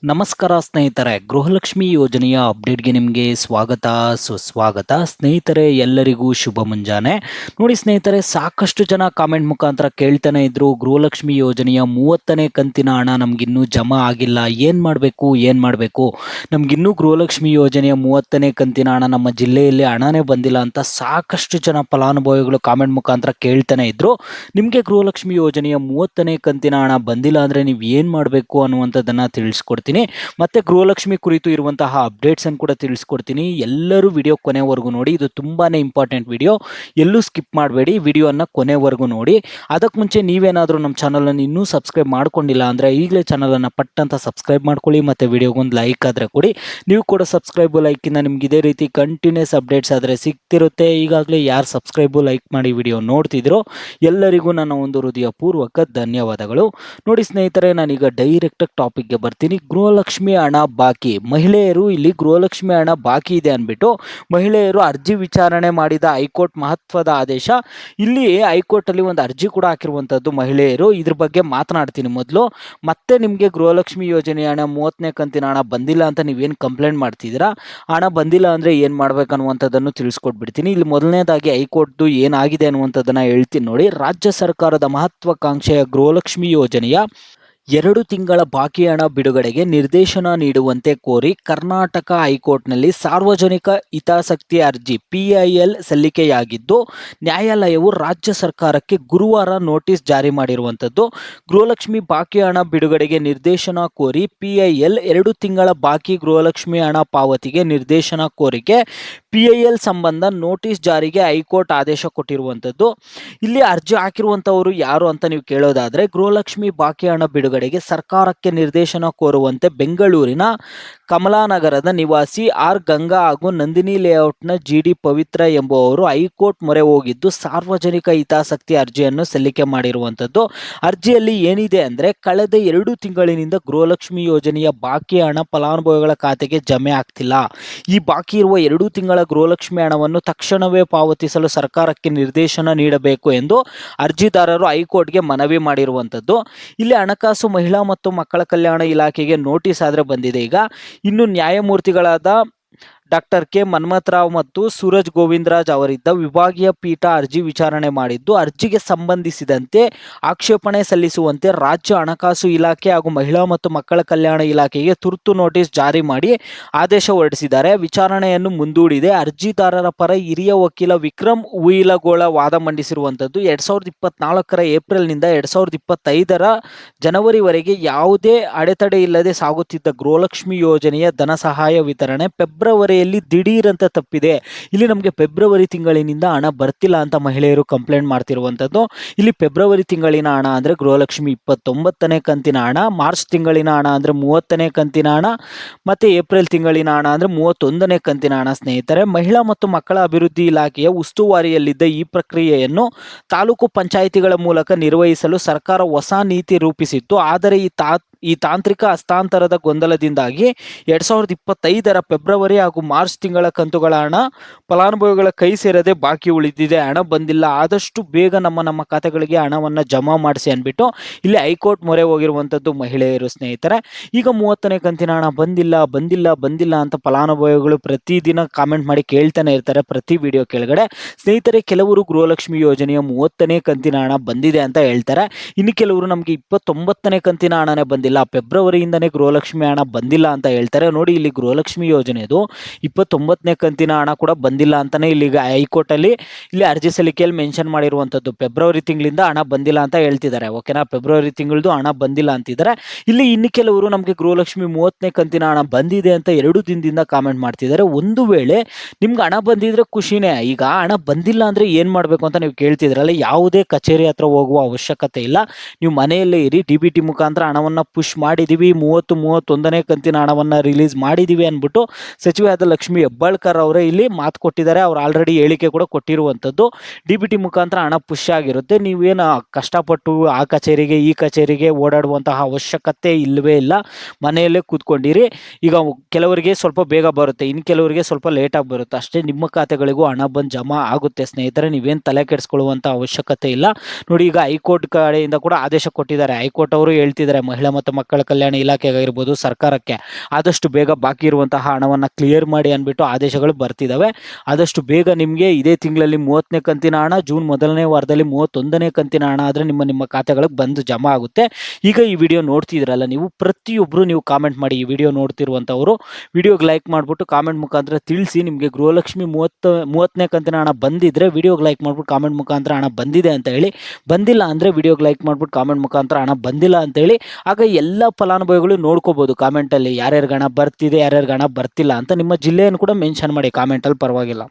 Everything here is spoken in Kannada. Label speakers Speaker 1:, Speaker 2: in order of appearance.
Speaker 1: ನಮಸ್ಕಾರ ಸ್ನೇಹಿತರೆ, ಗೃಹಲಕ್ಷ್ಮಿ ಯೋಜನೆಯ ಅಪ್ಡೇಟ್ಗೆ ನಿಮಗೆ ಸ್ವಾಗತ ಸುಸ್ವಾಗತ. ಸ್ನೇಹಿತರೆ, ಎಲ್ಲರಿಗೂ ಶುಭ ಮುಂಜಾನೆ. ನೋಡಿ ಸ್ನೇಹಿತರೆ, ಸಾಕಷ್ಟು ಜನ ಕಾಮೆಂಟ್ ಮುಖಾಂತರ ಕೇಳ್ತಾನೆ ಇದ್ರು, ಗೃಹಲಕ್ಷ್ಮಿ ಯೋಜನೆಯ 30ನೇ ಕಂತಿನ ಹಣ ನಮಗಿನ್ನೂ ಜಮಾ ಆಗಿಲ್ಲ, ಏನು ಮಾಡಬೇಕು, ನಮಗಿನ್ನೂ ಗೃಹಲಕ್ಷ್ಮಿ ಯೋಜನೆಯ 30ನೇ ಕಂತಿನ ಹಣ ನಮ್ಮ ಜಿಲ್ಲೆಯಲ್ಲಿ ಹಣನೇ ಬಂದಿಲ್ಲ ಅಂತ ಸಾಕಷ್ಟು ಜನ ಫಲಾನುಭವಿಗಳು ಕಾಮೆಂಟ್ ಮುಖಾಂತರ ಕೇಳ್ತಾನೆ ಇದ್ರು. ನಿಮಗೆ ಗೃಹಲಕ್ಷ್ಮಿ ಯೋಜನೆಯ 30ನೇ ಕಂತಿನ ಹಣ ಬಂದಿಲ್ಲ ಅಂದರೆ ನೀವು ಏನು ಮಾಡಬೇಕು ಅನ್ನುವಂಥದ್ದನ್ನು ತಿಳಿಸ್ಕೊಡ್ತೀನಿ. ಮತ್ತೆ ಗೃಹಲಕ್ಷ್ಮಿ ಕುರಿತು ಇರುವಂತಹ ಅಪ್ಡೇಟ್ಸ್ ಅನ್ನು ಕೂಡ ತಿಳಿಸ್ಕೊಡ್ತೀನಿ. ಎಲ್ಲರೂ ವಿಡಿಯೋ ಕೊನೆವರೆಗೂ ನೋಡಿ. ಇದು ತುಂಬಾನೇ ಇಂಪಾರ್ಟೆಂಟ್ ವಿಡಿಯೋ, ಎಲ್ಲೂ ಸ್ಕಿಪ್ ಮಾಡಬೇಡಿ, ವಿಡಿಯೋನ ಕೊನೆವರೆಗೂ ನೋಡಿ. ಅದಕ್ಕೆ ಮುಂಚೆ ನೀವೇನಾದರೂ ನಮ್ಮ ಚಾನಲನ್ನು ಇನ್ನೂ ಸಬ್ಸ್ಕ್ರೈಬ್ ಮಾಡ್ಕೊಂಡಿಲ್ಲ ಅಂದರೆ ಈಗಲೇ ಚಾನಲನ್ನು ಪಟ್ಟಂತ ಸಬ್ಸ್ಕ್ರೈಬ್ ಮಾಡ್ಕೊಳ್ಳಿ. ಮತ್ತು ವಿಡಿಯೋಗೊಂದು ಲೈಕ್ ಆದರೆ ಕೊಡಿ. ನೀವು ಕೂಡ ಸಬ್ಸ್ಕ್ರೈಬು ಲೈಕಿಂದ ನಿಮ್ಗೆ ಇದೇ ರೀತಿ ಕಂಟಿನ್ಯೂಸ್ ಅಪ್ಡೇಟ್ಸ್ ಆದರೆ ಸಿಗ್ತಿರುತ್ತೆ. ಈಗಾಗಲೇ ಯಾರು ಸಬ್ಸ್ಕ್ರೈಬು ಲೈಕ್ ಮಾಡಿ ವಿಡಿಯೋ ನೋಡ್ತಿದ್ರೋ ಎಲ್ಲರಿಗೂ ನನ್ನ ಒಂದು ಹೃದಯಪೂರ್ವಕ ಧನ್ಯವಾದಗಳು. ನೋಡಿ ಸ್ನೇಹಿತರೆ, ನಾನೀಗ ಡೈರೆಕ್ಟಾಗಿ ಟಾಪಿಕ್ಗೆ ಬರ್ತೀನಿ. ಗೃಹಲಕ್ಷ್ಮಿ ಹಣ ಬಾಕಿ, ಮಹಿಳೆಯರು ಇಲ್ಲಿ ಗೃಹಲಕ್ಷ್ಮಿ ಹಣ ಬಾಕಿ ಇದೆ ಅಂದ್ಬಿಟ್ಟು ಮಹಿಳೆಯರು ಅರ್ಜಿ ವಿಚಾರಣೆ ಮಾಡಿದ ಹೈಕೋರ್ಟ್ ಮಹತ್ವದ ಆದೇಶ. ಇಲ್ಲಿ ಹೈಕೋರ್ಟಲ್ಲಿ ಒಂದು ಅರ್ಜಿ ಕೂಡ ಹಾಕಿರುವಂಥದ್ದು ಮಹಿಳೆಯರು. ಇದ್ರ ಬಗ್ಗೆ ಮಾತನಾಡ್ತೀನಿ ಮೊದಲು. ಮತ್ತೆ ನಿಮಗೆ ಗೃಹಲಕ್ಷ್ಮಿ ಯೋಜನೆ ಹಣ 30ನೇ ಕಂತಿನ ಹಣ ಬಂದಿಲ್ಲ ಅಂತ ನೀವೇನು ಕಂಪ್ಲೇಂಟ್ ಮಾಡ್ತಿದ್ದೀರಾ, ಹಣ ಬಂದಿಲ್ಲ ಅಂದರೆ ಏನು ಮಾಡ್ಬೇಕು ಅನ್ನುವಂಥದ್ದನ್ನು ತಿಳಿಸ್ಕೊಟ್ಬಿಡ್ತೀನಿ. ಇಲ್ಲಿ ಮೊದಲನೇದಾಗಿ ಹೈಕೋರ್ಟ್ದು ಏನಾಗಿದೆ ಅನ್ನುವಂಥದ್ದನ್ನು ಹೇಳ್ತೀನಿ ನೋಡಿ. ರಾಜ್ಯ ಸರ್ಕಾರದ ಮಹತ್ವಾಕಾಂಕ್ಷೆಯ ಗೃಹಲಕ್ಷ್ಮಿ ಯೋಜನೆಯ 2 ತಿಂಗಳ ಬಾಕಿ ಹಣ ಬಿಡುಗಡೆಗೆ ನಿರ್ದೇಶನ ನೀಡುವಂತೆ ಕೋರಿ ಕರ್ನಾಟಕ ಹೈಕೋರ್ಟ್ನಲ್ಲಿ ಸಾರ್ವಜನಿಕ ಹಿತಾಸಕ್ತಿ ಅರ್ಜಿ PIL ಸಲ್ಲಿಕೆಯಾಗಿದ್ದು, ನ್ಯಾಯಾಲಯವು ರಾಜ್ಯ ಸರ್ಕಾರಕ್ಕೆ ಗುರುವಾರ ನೋಟಿಸ್ ಜಾರಿ ಮಾಡಿರುವಂಥದ್ದು. ಗೃಹಲಕ್ಷ್ಮಿ ಬಾಕಿ ಹಣ ಬಿಡುಗಡೆಗೆ ನಿರ್ದೇಶನ ಕೋರಿ PIL 2 ತಿಂಗಳ ಬಾಕಿ ಗೃಹಲಕ್ಷ್ಮಿ ಹಣ ಪಾವತಿಗೆ ನಿರ್ದೇಶನ ಕೋರಿಕೆ PIL ಸಂಬಂಧ ನೋಟಿಸ್ ಜಾರಿಗೆ ಹೈಕೋರ್ಟ್ ಆದೇಶ ಕೊಟ್ಟಿರುವಂಥದ್ದು. ಇಲ್ಲಿ ಅರ್ಜಿ ಹಾಕಿರುವಂಥವರು ಯಾರು ಅಂತ ನೀವು ಕೇಳೋದಾದರೆ, ಗೃಹಲಕ್ಷ್ಮಿ ಬಾಕಿ ಹಣ ಬಿಡುಗಡೆಗೆ ಸರ್ಕಾರಕ್ಕೆ ನಿರ್ದೇಶನ ಕೋರುವಂತೆ ಬೆಂಗಳೂರಿನ ಕಮಲಾನಗರದ ನಿವಾಸಿ ಆರ್ ಗಂಗಾ ಹಾಗೂ ನಂದಿನಿ ಲೇಔಟ್ನ GD ಪವಿತ್ರ ಎಂಬುವವರು ಹೈಕೋರ್ಟ್ ಮೊರೆ ಹೋಗಿದ್ದು ಸಾರ್ವಜನಿಕ ಹಿತಾಸಕ್ತಿ ಅರ್ಜಿಯನ್ನು ಸಲ್ಲಿಕೆ ಮಾಡಿರುವಂಥದ್ದು. ಅರ್ಜಿಯಲ್ಲಿ ಏನಿದೆ ಅಂದರೆ, ಕಳೆದ 2 ತಿಂಗಳಿನಿಂದ ಗೃಹಲಕ್ಷ್ಮಿ ಯೋಜನೆಯ ಬಾಕಿ ಹಣ ಫಲಾನುಭವಿಗಳ ಖಾತೆಗೆ ಜಮೆ ಆಗ್ತಿಲ್ಲ. ಈ ಬಾಕಿ ಇರುವ 2 ತಿಂಗಳ ಗೃಹಲಕ್ಷ್ಮಿ ಹಣವನ್ನು ತಕ್ಷಣವೇ ಪಾವತಿಸಲು ಸರ್ಕಾರಕ್ಕೆ ನಿರ್ದೇಶನ ನೀಡಬೇಕು ಎಂದು ಅರ್ಜಿದಾರರು ಹೈಕೋರ್ಟ್ಗೆ ಮನವಿ ಮಾಡಿರುವಂಥದ್ದು. ಇಲ್ಲಿ ಹಣಕಾಸು, ಮಹಿಳಾ ಮತ್ತು ಮಕ್ಕಳ ಕಲ್ಯಾಣ ಇಲಾಖೆಗೆ ನೋಟಿಸ್ ಆದರೆ ಬಂದಿದೆ. ಈಗ ಇನ್ನು ನ್ಯಾಯಮೂರ್ತಿಗಳಾದ ಡಾಕ್ಟರ್ K ಮನ್ಮಥರಾವ್ ಮತ್ತು ಸೂರಜ್ ಗೋವಿಂದರಾಜ್ ಅವರಿದ್ದ ವಿಭಾಗೀಯ ಪೀಠ ಅರ್ಜಿ ವಿಚಾರಣೆ ಮಾಡಿದ್ದು, ಅರ್ಜಿಗೆ ಸಂಬಂಧಿಸಿದಂತೆ ಆಕ್ಷೇಪಣೆ ಸಲ್ಲಿಸುವಂತೆ ರಾಜ್ಯ ಹಣಕಾಸು ಇಲಾಖೆ ಹಾಗೂ ಮಹಿಳಾ ಮತ್ತು ಮಕ್ಕಳ ಕಲ್ಯಾಣ ಇಲಾಖೆಗೆ ತುರ್ತು ನೋಟಿಸ್ ಜಾರಿ ಮಾಡಿ ಆದೇಶ ಹೊರಡಿಸಿದ್ದಾರೆ. ವಿಚಾರಣೆಯನ್ನು ಮುಂದೂಡಿದೆ. ಅರ್ಜಿದಾರರ ಪರ ಹಿರಿಯ ವಕೀಲ ವಿಕ್ರಮ್ ಉಯಿಲಗೋಳ ವಾದ ಮಂಡಿಸಿರುವಂಥದ್ದು. 2024 ಏಪ್ರಿಲ್ನಿಂದ 2025 ಜನವರಿವರೆಗೆ ಯಾವುದೇ ಅಡೆತಡೆ ಇಲ್ಲದೆ ಸಾಗುತ್ತಿದ್ದ ಗೃಹಲಕ್ಷ್ಮಿ ಯೋಜನೆಯ ಧನ ಸಹಾಯ ವಿತರಣೆ ಫೆಬ್ರವರಿಯಲ್ಲಿ ದಿಢೀರ್ ಅಂತ ತಪ್ಪಿದೆ. ಇಲ್ಲಿ ನಮಗೆ ಫೆಬ್ರವರಿ ತಿಂಗಳಿನಿಂದ ಹಣ ಬರ್ತಿಲ್ಲ ಅಂತ ಮಹಿಳೆಯರು ಕಂಪ್ಲೇಂಟ್ ಮಾಡ್ತಿರುವಂಥದ್ದು. ಇಲ್ಲಿ ಫೆಬ್ರವರಿ ತಿಂಗಳಿನ ಹಣ ಅಂದರೆ ಗೃಹಲಕ್ಷ್ಮಿ 29ನೇ ಕಂತಿನ ಹಣ, ಮಾರ್ಚ್ ತಿಂಗಳಿನ ಹಣ ಅಂದರೆ 30ನೇ ಕಂತಿನ ಹಣ, ಮತ್ತು ಏಪ್ರಿಲ್ ತಿಂಗಳಿನ ಹಣ ಅಂದರೆ 31ನೇ ಕಂತಿನ ಹಣ. ಸ್ನೇಹಿತರೆ, ಮಹಿಳಾ ಮತ್ತು ಮಕ್ಕಳ ಅಭಿವೃದ್ಧಿ ಇಲಾಖೆಯ ಉಸ್ತುವಾರಿಯಲ್ಲಿದ್ದ ಈ ಪ್ರಕ್ರಿಯೆಯನ್ನು ತಾಲೂಕು ಪಂಚಾಯಿತಿಗಳ ಮೂಲಕ ನಿರ್ವಹಿಸಲು ಸರ್ಕಾರ ಹೊಸ ನೀತಿ ರೂಪಿಸಿತ್ತು. ಆದರೆ ಈ ತಾಂತ್ರಿಕ ಹಸ್ತಾಂತರದ ಗೊಂದಲದಿಂದಾಗಿ 2025 ಫೆಬ್ರವರಿ ಹಾಗೂ ಮಾರ್ಚ್ ತಿಂಗಳ ಕಂತುಗಳ ಹಣ ಫಲಾನುಭವಿಗಳ ಕೈ ಸೇರದೆ ಬಾಕಿ ಉಳಿದಿದೆ. ಹಣ ಬಂದಿಲ್ಲ, ಆದಷ್ಟು ಬೇಗ ನಮ್ಮ ಖಾತೆಗಳಿಗೆ ಹಣವನ್ನು ಜಮಾ ಮಾಡಿಸಿ ಅಂದ್ಬಿಟ್ಟು ಇಲ್ಲಿ ಹೈಕೋರ್ಟ್ ಮೊರೆ ಹೋಗಿರುವಂಥದ್ದು ಮಹಿಳೆಯರು. ಸ್ನೇಹಿತರೆ, ಈಗ 30ನೇ ಕಂತಿನ ಹಣ ಬಂದಿಲ್ಲ ಅಂತ ಫಲಾನುಭವಿಗಳು ಪ್ರತಿದಿನ ಕಾಮೆಂಟ್ ಮಾಡಿ ಕೇಳ್ತಾನೆ ಇರ್ತಾರೆ ಪ್ರತಿ ವಿಡಿಯೋ ಕೆಳಗಡೆ. ಸ್ನೇಹಿತರೆ, ಕೆಲವರು ಗೃಹಲಕ್ಷ್ಮಿ ಯೋಜನೆಯ 30ನೇ ಕಂತಿನ ಹಣ ಬಂದಿದೆ ಅಂತ ಹೇಳ್ತಾರೆ. ಇನ್ನು ಕೆಲವರು ನಮಗೆ 29ನೇ ಕಂತಿನ ಹಣನೇ ಬಂದಿಲ್ಲ, ಫೆಬ್ರವರಿಯಿಂದನೇ ಗೃಹಲಕ್ಷ್ಮಿ ಹಣ ಬಂದಿಲ್ಲ ಅಂತ ಹೇಳ್ತಾರೆ. ನೋಡಿ, ಇಲ್ಲಿ ಗೃಹಲಕ್ಷ್ಮಿ ಯೋಜನೆದು 29ನೇ ಕಂತಿನ ಹಣ ಕೂಡ ಬಂದಿಲ್ಲ ಅಂತಾನೆ ಇಲ್ಲಿ ಹೈಕೋರ್ಟಲ್ಲಿ ಇಲ್ಲಿ ಅರ್ಜಿ ಸಲ್ಲಿಕೆಯಲ್ಲಿ ಮೆನ್ಷನ್ ಮಾಡಿರುವಂಥದ್ದು. ಫೆಬ್ರವರಿ ತಿಂಗಳಿಂದ ಹಣ ಬಂದಿಲ್ಲ ಅಂತ ಹೇಳ್ತಿದ್ದಾರೆ. ಓಕೆನಾ, ಫೆಬ್ರವರಿ ತಿಂಗಳದು ಹಣ ಬಂದಿಲ್ಲ ಅಂತಿದ್ದಾರೆ. ಇಲ್ಲಿ ಇನ್ನು ಕೆಲವರು ನಮಗೆ ಗೃಹಲಕ್ಷ್ಮಿ 30ನೇ ಕಂತಿನ ಹಣ ಬಂದಿದೆ ಅಂತ 2 ದಿನದಿಂದ ಕಾಮೆಂಟ್ ಮಾಡ್ತಿದ್ದಾರೆ. ಒಂದು ವೇಳೆ ನಿಮ್ಗೆ ಹಣ ಬಂದಿದ್ರೆ ಖುಷಿನೇ. ಈಗ ಹಣ ಬಂದಿಲ್ಲ ಅಂದರೆ ಏನು ಮಾಡಬೇಕು ಅಂತ ನೀವು ಕೇಳ್ತಿದ್ರಲ್ಲ, ಯಾವುದೇ ಕಚೇರಿ ಹತ್ರ ಹೋಗುವ ಅವಶ್ಯಕತೆ ಇಲ್ಲ. ನೀವು ಮನೆಯಲ್ಲೇ ಇರಿ. DBT ಮುಖಾಂತರ ಹಣವನ್ನು ಪುಷ್ ಮಾಡಿದ್ದೀವಿ, 31ನೇ ಕಂತಿನ ಹಣವನ್ನು ರಿಲೀಸ್ ಮಾಡಿದ್ದೀವಿ ಅಂದ್ಬಿಟ್ಟು ಸಚಿವೆ ಆದ ಲಕ್ಷ್ಮಿ ಹೆಬ್ಬಾಳ್ಕರ್ ಅವರೇ ಇಲ್ಲಿ ಮಾತು ಕೊಟ್ಟಿದ್ದಾರೆ. ಅವ್ರು ಆಲ್ರೆಡಿ ಹೇಳಿಕೆ ಕೂಡ ಕೊಟ್ಟಿರುವಂಥದ್ದು. DBT ಮುಖಾಂತರ ಹಣ ಪುಷ್ ಆಗಿರುತ್ತೆ. ನೀವೇನು ಕಷ್ಟಪಟ್ಟು ಆ ಕಚೇರಿಗೆ ಈ ಕಚೇರಿಗೆ ಓಡಾಡುವಂತಹ ಅವಶ್ಯಕತೆ ಇಲ್ಲವೇ ಇಲ್ಲ. ಮನೆಯಲ್ಲೇ ಕೂತ್ಕೊಂಡಿರಿ. ಈಗ ಕೆಲವರಿಗೆ ಸ್ವಲ್ಪ ಬೇಗ ಬರುತ್ತೆ, ಇನ್ನು ಕೆಲವರಿಗೆ ಸ್ವಲ್ಪ ಲೇಟಾಗಿ ಬರುತ್ತೆ ಅಷ್ಟೇ. ನಿಮ್ಮ ಖಾತೆಗಳಿಗೂ ಹಣ ಬಂದು ಜಮಾ ಆಗುತ್ತೆ ಸ್ನೇಹಿತರೆ, ನೀವೇನು ತಲೆ ಕೆಡಿಸ್ಕೊಳ್ಳುವಂಥ ಅವಶ್ಯಕತೆ ಇಲ್ಲ. ನೋಡಿ, ಈಗ ಹೈಕೋರ್ಟ್ ಕಡೆಯಿಂದ ಕೂಡ ಆದೇಶ ಕೊಟ್ಟಿದ್ದಾರೆ. ಹೈಕೋರ್ಟ್ ಅವರು ಹೇಳ್ತಿದ್ದಾರೆ, ಮಹಿಳಾ ಮತ್ತು ಮತ್ತು ಮಕ್ಕಳ ಕಲ್ಯಾಣ ಇಲಾಖೆಗಾಗಿರ್ಬೋದು, ಸರ್ಕಾರಕ್ಕೆ ಆದಷ್ಟು ಬೇಗ ಬಾಕಿ ಇರುವಂತಹ ಹಣವನ್ನು ಕ್ಲಿಯರ್ ಮಾಡಿ ಅಂದ್ಬಿಟ್ಟು ಆದೇಶಗಳು ಬರ್ತಿದ್ದಾವೆ. ಆದಷ್ಟು ಬೇಗ ನಿಮಗೆ ಇದೇ ತಿಂಗಳಲ್ಲಿ 30ನೇ ಕಂತಿನ ಹಣ, ಜೂನ್ ಮೊದಲನೇ ವಾರದಲ್ಲಿ 31ನೇ ಕಂತಿನ ಹಣ ಆದರೆ ನಿಮ್ಮ ನಿಮ್ಮ ಖಾತೆಗಳಿಗೆ ಬಂದು ಜಮಾ ಆಗುತ್ತೆ. ಈಗ ಈ ವಿಡಿಯೋ ನೋಡ್ತಿದ್ರಲ್ಲ ನೀವು, ಪ್ರತಿಯೊಬ್ಬರು ನೀವು ಕಾಮೆಂಟ್ ಮಾಡಿ. ಈ ವಿಡಿಯೋ ನೋಡ್ತಿರುವಂಥವರು ವಿಡಿಯೋಗೆ ಲೈಕ್ ಮಾಡಿಬಿಟ್ಟು ಕಾಮೆಂಟ್ ಮುಖಾಂತರ ತಿಳಿಸಿ ನಿಮಗೆ ಗೃಹಲಕ್ಷ್ಮಿ 30ನೇ ಕಂತಿನ ಹಣ ಬಂದಿದ್ರೆ ವಿಡಿಯೋಗೆ ಲೈಕ್ ಮಾಡಿಬಿಟ್ಟು ಕಾಮೆಂಟ್ ಮುಖಾಂತರ ಹಣ ಬಂದಿದೆ ಅಂತ ಹೇಳಿ. ಬಂದಿಲ್ಲ ಅಂದರೆ ವಿಡಿಯೋಗೆ ಲೈಕ್ ಮಾಡಿಬಿಟ್ಟು ಕಾಮೆಂಟ್ ಮುಖಾಂತರ ಹಣ ಬಂದಿಲ್ಲ ಅಂತೇಳಿ. ಆಗ ಎಲ್ಲ ಫಲಾನುಭವಿಗಳು ನೋಡ್ಕೋಬೋದು ಕಾಮೆಂಟಲ್ಲಿ ಯಾರ್ಯಾರಿಗೆ ಹಣ ಬರ್ತಿದೆ, ಯಾರ್ಯಾರಿಗೆ ಹಣ ಬರ್ತಿಲ್ಲ ಅಂತ. ನಿಮ್ಮ ಜಿಲ್ಲೆಯನ್ನು ಕೂಡ ಮೆನ್ಷನ್ ಮಾಡಿ ಕಾಮೆಂಟಲ್ಲಿ, ಪರವಾಗಿಲ್ಲ.